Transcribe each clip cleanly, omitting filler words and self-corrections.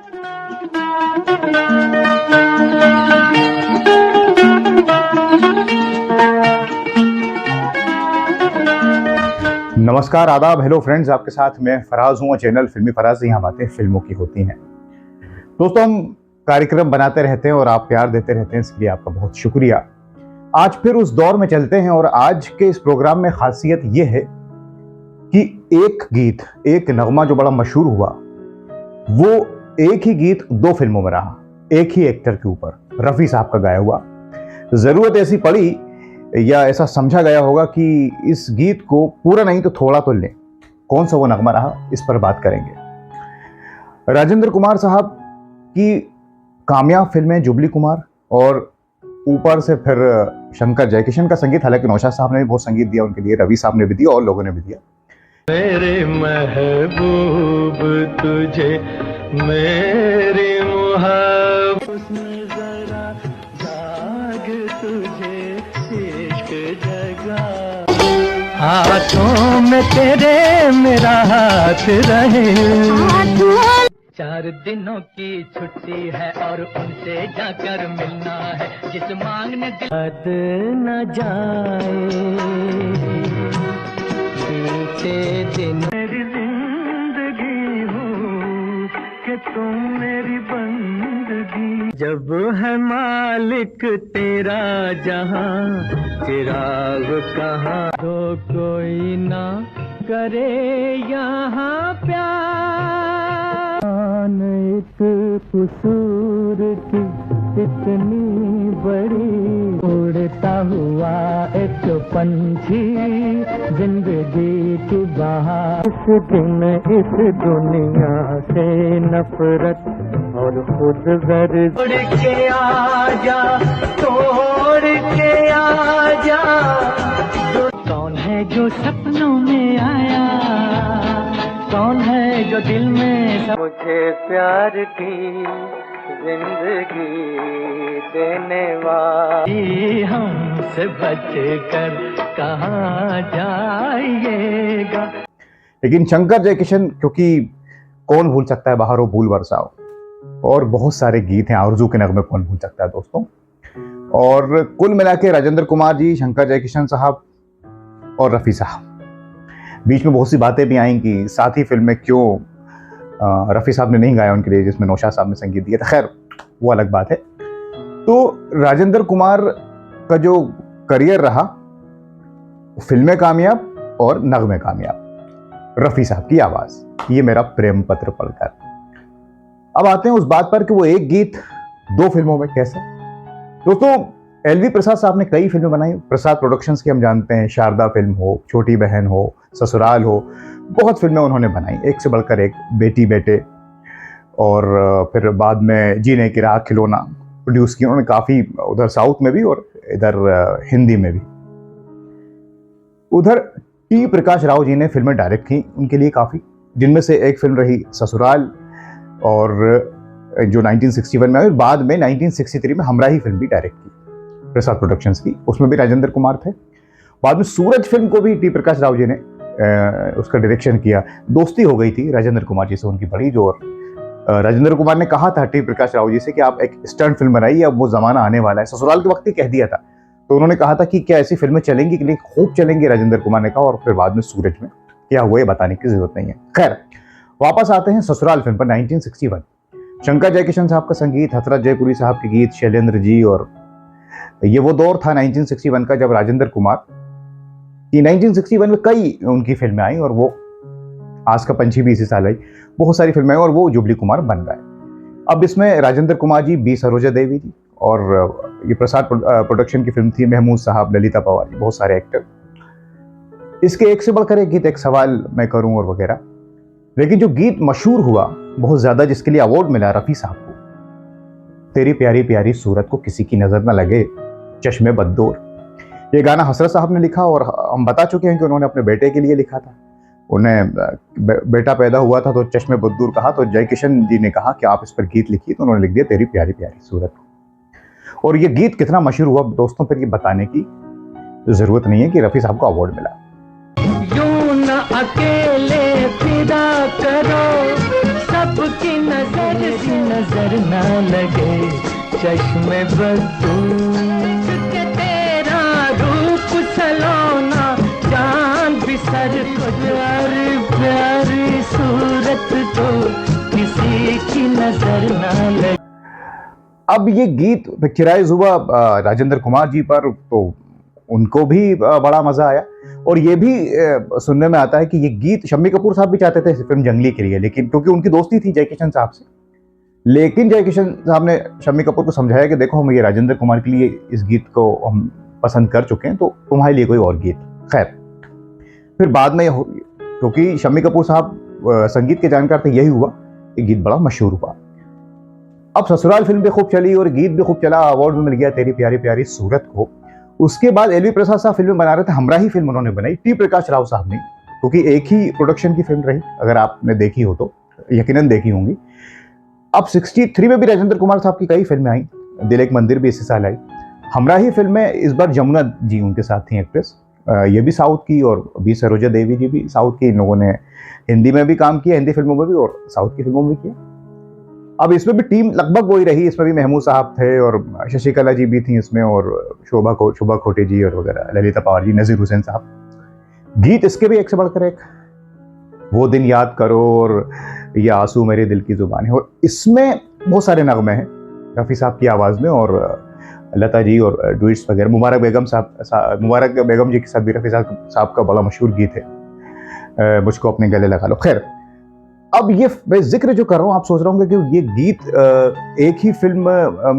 नमस्कार, आदाब, hello friends. आपके साथ मैं फराज हूँ और चैनल फिल्मी फराज से यहाँ बातें फिल्मों की होती हैं। दोस्तों, हम कार्यक्रम बनाते रहते हैं और आप प्यार देते रहते हैं, इसलिए आपका बहुत शुक्रिया। आज फिर उस दौर में चलते हैं और आज के इस प्रोग्राम में खासियत ये है कि एक गीत, एक नगमा जो बड़ा मशहूर हुआ, वो एक ही गीत दो फिल्मों में रहा, एक ही एक्टर के ऊपर, रफी साहब का गाया हुआ। जरूरत ऐसी पड़ी या ऐसा समझा गया होगा कि इस गीत को पूरा नहीं तो थोड़ा तो लें। कौन सा वो नगमा रहा, इस पर बात करेंगे। राजेंद्र कुमार साहब की कामयाब फिल्में जुबली कुमार और ऊपर से फिर शंकर जयकिशन का संगीत, हालांकि नौशाद साहब ने भी बहुत संगीत दिया उनके लिए, रवि साहब ने भी दिया और लोगों ने भी दिया। मेरे महबूब तुझे मेरी मुहब्बत जरा जाग तुझे इश्क जगा, हाथों में तेरे मेरा हाथ रहे। 4 दिनों की छुट्टी है और उनसे जाकर मिलना है, जिस मांगने याद न जाए बीते दिन। मेरी जिंदगी हूँ कि तुम मेरी बंदगी, जब है मालिक तेरा जहां, चिराग कहाँ। तो कोई ना करे यहाँ प्यार, एक कसूर की इतनी बड़ी, उड़ता हुआ एक पंछी जिंदगी की बहार। इस दिन इस दुनिया से नफरत और खुद गर्ज, तोड़ के आजा, तोड़ के आजा। कौन है जो सपनों में आया, कौन है जो दिल में सब, मुझे प्यार की जिंदगी देने वाली, हमसे बच कर कहाँ जाइएगा। लेकिन शंकर जयकिशन, क्योंकि कौन भूल सकता है बहारो भूल बरसाओ, और बहुत सारे गीत हैं, आरज़ू के नगमे कौन भूल सकता है दोस्तों। और कुल मिला के राजेंद्र कुमार जी, शंकर जयकिशन साहब और रफ़ी साहब, बीच में बहुत सी बातें भी आई कि साथ ही फिल्म में क्यों रफ़ी साहब ने नहीं गाया उनके लिए, जिसमें नौशाद साहब ने संगीत दिया था। खैर, वो अलग बात है। तो राजेंद्र कुमार का जो करियर रहा, फिल्में कामयाब और नगमे कामयाब, रफ़ी साहब की आवाज़, ये मेरा प्रेम पत्र पढ़कर। अब आते हैं उस बात पर कि वो एक गीत दो फिल्मों में कैसे। दोस्तों, एलवी प्रसाद साहब ने कई फिल्में बनाई। प्रसाद प्रोडक्शंस की हम जानते हैं, शारदा फिल्म हो, छोटी बहन हो, ससुराल हो, बहुत फिल्में उन्होंने बनाई, एक से बढ़कर एक, बेटी बेटे, और फिर बाद में जीने की राह, खिलौना प्रोड्यूस की उन्होंने काफ़ी, उधर साउथ में भी और इधर हिंदी में भी। उधर टी प्रकाश राव जी ने फिल्में डायरेक्ट की उनके लिए काफ़ी, जिनमें से एक फिल्म रही ससुराल, और जो 1961 में आई, और बाद में 1963 में हमराही फिल्म भी डायरेक्ट की प्रसाद प्रोडक्शंस की, उसमें भी राजेंद्र कुमार थे। बाद में सूरज फिल्म को भी टी प्रकाश राव जी ने उसका डायरेक्शन किया। दोस्ती हो गई थी राजेंद्र कुमार जी से उनकी बड़ी, जो राजेंद्र कुमार ने कहा था टी प्रकाश राव जी से कि आप एक स्टंट फिल्म बनाइए, अब वो जमाना आने वाला है। ससुराल के वक्त ही कह दिया था, तो उन्होंने कहा था कि क्या ऐसी फिल्में चलेंगी कि नहीं, खूब चलेंगी, राजेंद्र कुमार ने कहा। और फिर बाद में सूरज में क्या हुआ ये बताने की जरूरत नहीं है। खैर, वापस आते हैं ससुराल फिल्म पर। 1961, शंकर जयकिशन साहब का संगीत, हसरत जयपुरी साहब के गीत, शैलेंद्र जी, और ये वो दौर था 1961 का जब राजेंद्र कुमार की 1961 में कई उनकी फिल्में आई, और वो आस का पंछी भी इसी साल आई, बहुत सारी फिल्में आई और वो जुबली कुमार बन गए। अब इसमें राजेंद्र कुमार जी, बी सरोजा देवी जी, और ये प्रसाद प्रोडक्शन की फिल्म थी, महमूद साहब, ललिता पवार जी, बहुत सारे एक्टर। इसके एक से बढ़कर एक गीत, एक सवाल मैं करूं और वगैरह। लेकिन जो गीत मशहूर हुआ बहुत ज्यादा, जिसके लिए अवार्ड मिला रफ़ी साहब को, तेरी प्यारी प्यारी सूरत को किसी की नजर न लगे, चश्मे बद्दूर, ये गाना हसरत साहब ने लिखा, और हम बता चुके हैं कि उन्होंने अपने बेटे के लिए लिखा था। उन्हें बेटा पैदा हुआ था तो चश्मे बद्दूर कहा, तो जयकिशन जी ने कहा कि आप इस पर गीत लिखिए, तो उन्होंने लिख दिया तेरी प्यारी प्यारी सूरत को। और ये गीत कितना मशहूर हुआ दोस्तों, फिर ये बताने की जरूरत नहीं है कि रफ़ी साहब को अवार्ड मिला। यूं न अकेले फिदा करो, सबकी नजर तेरी नजर ना लगे चश्मे बदू के तेरा रूप सलोना चांद भी सर को प्यारी प्यारी सूरत को किसी की नजर ना लगे। अब ये गीत पिक्चराइज हुआ राजेंद्र कुमार जी पर, तो उनको भी बड़ा मजा आया। और ये भी सुनने में आता है कि ये गीत शम्मी कपूर साहब भी चाहते थे फिल्म जंगली के लिए, लेकिन क्योंकि उनकी दोस्ती थी जय किशन साहब से, लेकिन जय किशन साहब ने शम्मी कपूर को समझाया कि देखो हम ये राजेंद्र कुमार के लिए इस गीत को हम पसंद कर चुके हैं, तो तुम्हारे लिए कोई और गीत। खैर फिर बाद में क्योंकि शम्मी कपूर साहब संगीत के जानकार थे, यही हुआ, ये गीत बड़ा मशहूर हुआ। अब ससुराल फिल्म भी खूब चली और गीत भी खूब चला, अवार्ड भी मिल गया तेरी प्यारी प्यारी सूरत को। उसके बाद एलवी प्रसाद साहब फिल्म बना रहे थे, हमराही फिल्म उन्होंने बनाई टी प्रकाश राव साहब ने, क्योंकि एक ही प्रोडक्शन की फिल्म रही, अगर आपने देखी हो तो यकीनन देखी होंगी। अब 63 में भी राजेंद्र कुमार साहब की कई फिल्में आई, दिल एक मंदिर भी इसी साल आई। हमराही फिल्म में इस बार जमुना जी उनके साथ थी एक्ट्रेस, ये भी साउथ की, और बी सरोजा देवी जी भी साउथ की। इन लोगों ने हिंदी में भी काम किया, हिंदी फिल्मों में भी और साउथ की फिल्मों में भी किया। अब इसमें भी टीम लगभग वही रही, इसमें भी महमूद साहब थे और शशिकला जी भी थी इसमें, और शोभा खोटे जी और वगैरह, ललिता पवार जी, नजीर हुसैन साहब। गीत इसके भी एक से बढ़कर एक, वो दिन याद करो और ये आंसू मेरे दिल की जुबान है, और इसमें बहुत सारे नगमे हैं रफ़ी साहब की आवाज़ में, और लता जी और डुइट्स वगैरह। मुबारक बेगम जी के साथ भी रफ़ी साहब का बड़ा मशहूर गीत है, मुझको अपने गले लगा लो। खैर अब ये मैं जिक्र जो कर रहा हूँ, आप सोच रहे होंगे कि ये गीत एक ही फिल्म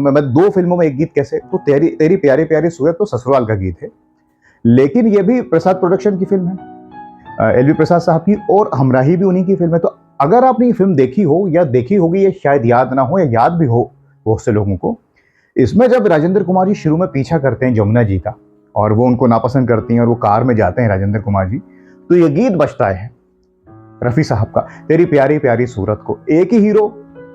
में, दो फिल्मों में एक गीत कैसे, तो तेरी प्यारी प्यारी सूरत तो ससुराल का गीत है, लेकिन ये भी प्रसाद प्रोडक्शन की फिल्म है, एलवी प्रसाद साहब की, और हमराही भी उन्हीं की फिल्म है। तो अगर आपने ये फिल्म देखी हो या देखी होगी, ये शायद याद ना हो या याद भी हो बहुत से लोगों को, इसमें जब राजेंद्र कुमार जी शुरू में पीछा करते हैं जमुना जी का, और वो उनको नापसंद करती हैं और वो कार में जाते हैं राजेंद्र कुमार जी, तो ये गीत बजता है रफ़ी साहब का, तेरी प्यारी प्यारी सूरत को। एक ही हीरो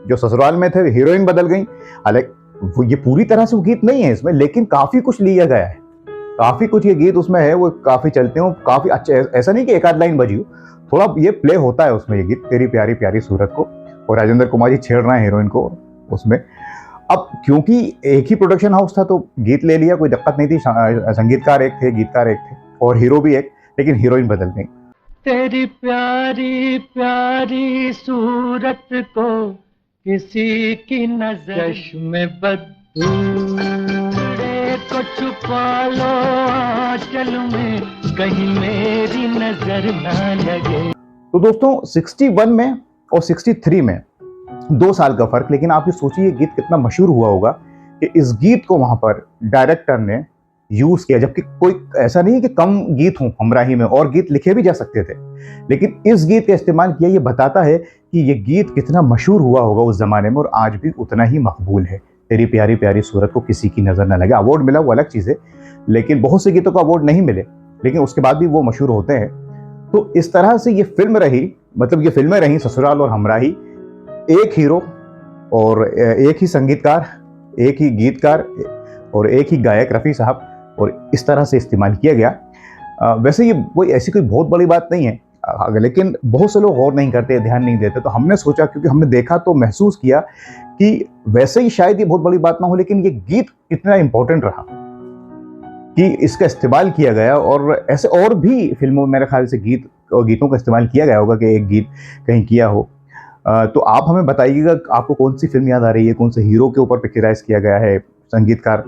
जो ससुराल में थे, हीरोइन बदल गई, हालांकि ये पूरी तरह से वो गीत नहीं है इसमें, लेकिन काफी कुछ लिया गया है, काफी कुछ ये गीत उसमें है, वो काफी चलते हो, काफी अच्छे। ऐसा नहीं कि एक आध लाइन बजी हो, थोड़ा ये प्ले होता है उसमें ये गीत तेरी प्यारी प्यारी सूरत को, और राजेंद्र कुमार जी छेड़ रहे हैं हीरोइन को उसमें। अब क्योंकि एक ही प्रोडक्शन हाउस था तो गीत ले लिया, कोई दिक्कत नहीं थी, संगीतकार एक थे, गीतकार एक थे, और हीरो भी एक, लेकिन हीरोइन बदल गई। तेरी प्यारी प्यारी सूरत को किसी की नजर में बदू को छुपा लो आंचल में, कहीं मेरी नजर ना लगे। तो दोस्तों 61 में और 63 में 2 साल का फर्क, लेकिन आप ये सोचिए गीत कितना मशहूर हुआ होगा कि इस गीत को वहां पर डायरेक्टर ने यूज किया, जबकि कोई ऐसा नहीं है कि कम गीत हों हमराही में, और गीत लिखे भी जा सकते थे, लेकिन इस गीत का इस्तेमाल किया। ये बताता है कि ये गीत कितना मशहूर हुआ होगा उस जमाने में, और आज भी उतना ही मकबूल है। तेरी प्यारी प्यारी सूरत को किसी की नजर न लगे, अवार्ड मिला वो अलग चीज है, लेकिन बहुत से गीतों को अवार्ड नहीं मिले, लेकिन उसके बाद भी वो मशहूर होते हैं। तो इस तरह से ये फिल्म रही, मतलब ये फिल्में रही ससुराल और हमराही, एक हीरो और एक ही संगीतकार, एक ही गीतकार और एक ही गायक रफ़ी साहब, और इस तरह से इस्तेमाल किया गया। वैसे ये कोई ऐसी कोई बहुत बड़ी बात नहीं है, लेकिन बहुत से लोग गौर नहीं करते, ध्यान नहीं देते, तो हमने सोचा, क्योंकि हमने देखा तो महसूस किया कि वैसे ही शायद ये बहुत बड़ी बात ना हो, लेकिन ये गीत कितना इंपॉर्टेंट रहा कि इसका इस्तेमाल किया गया। और ऐसे और भी फिल्मों में मेरे ख्याल से गीतों का इस्तेमाल किया गया होगा कि एक गीत कहीं किया हो। तो आप हमें बताइएगा आपको कौन सी फिल्म याद आ रही है, कौन से हीरो के ऊपर पिक्चराइज किया गया है संगीतकार,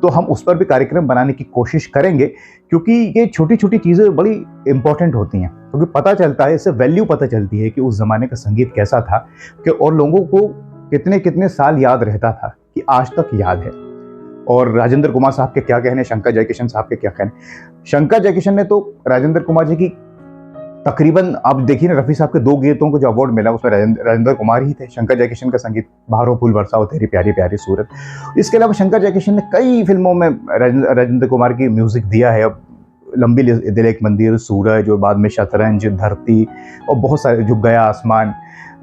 तो हम उस पर भी कार्यक्रम बनाने की कोशिश करेंगे, क्योंकि ये छोटी छोटी चीज़ें बड़ी इंपॉर्टेंट होती हैं, क्योंकि पता चलता है, इससे वैल्यू पता चलती है कि उस ज़माने का संगीत कैसा था, कि और लोगों को कितने कितने साल याद रहता था, कि आज तक याद है। और राजेंद्र कुमार साहब के क्या कहने, शंकर जयकिशन साहब के क्या कहने। शंकर जयकिशन ने तो राजेंद्र कुमार जी की तकरीबन, आप देखिए ना, रफ़ी साहब के 2 गीतों को जो अवार्ड मिला उसमें राजेंद्र कुमार ही थे। शंकर जयकिशन का संगीत बाहरों फूल बरसाओ तेरी प्यारी प्यारी सूरत। इसके अलावा शंकर जयकिशन ने कई फिल्मों में राजेंद्र कुमार की म्यूजिक दिया है। अब लंबी दिल एक मंदिर, सूरज, और बाद में शतरंज, धरती, और बहुत सारे, झुक गया आसमान,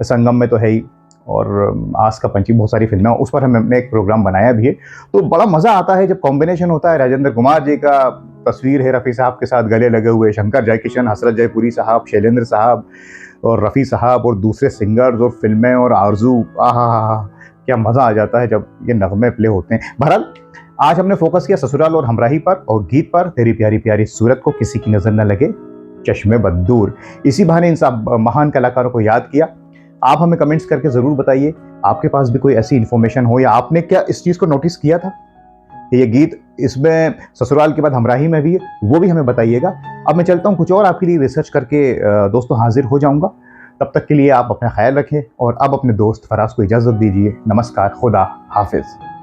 संगम में तो है ही, और आस का पंछी, बहुत सारी फिल्में, उस पर हमने एक प्रोग्राम बनाया भी है। तो बड़ा मज़ा आता है जब कॉम्बिनेशन होता है, राजेंद्र कुमार जी का तस्वीर है रफ़ी साहब के साथ गले लगे हुए, शंकर जयकिशन, हसरत जयपुरी साहब, शैलेंद्र साहब, और रफ़ी साहब और दूसरे सिंगर्स और फिल्में और आरजू, आहा, क्या मज़ा आ जाता है जब ये नगमे प्ले होते हैं। बहरहाल आज हमने फोकस किया ससुराल और हमराही पर और गीत पर, तेरी प्यारी प्यारी सूरत को किसी की नज़र न लगे चश्मे बदूर। इसी बहाने इन सब महान कलाकारों को याद किया। आप हमें कमेंट्स करके ज़रूर बताइए आपके पास भी कोई ऐसी इन्फॉर्मेशन हो या आपने क्या इस चीज़ को नोटिस किया था कि ये गीत इसमें ससुराल के बाद हमराही में भी है, वो भी हमें बताइएगा। अब मैं चलता हूँ, कुछ और आपके लिए रिसर्च करके दोस्तों हाजिर हो जाऊँगा। तब तक के लिए आप अपना ख्याल रखें और अब अपने दोस्त फराज को इजाज़त दीजिए। नमस्कार, खुदा हाफिज़।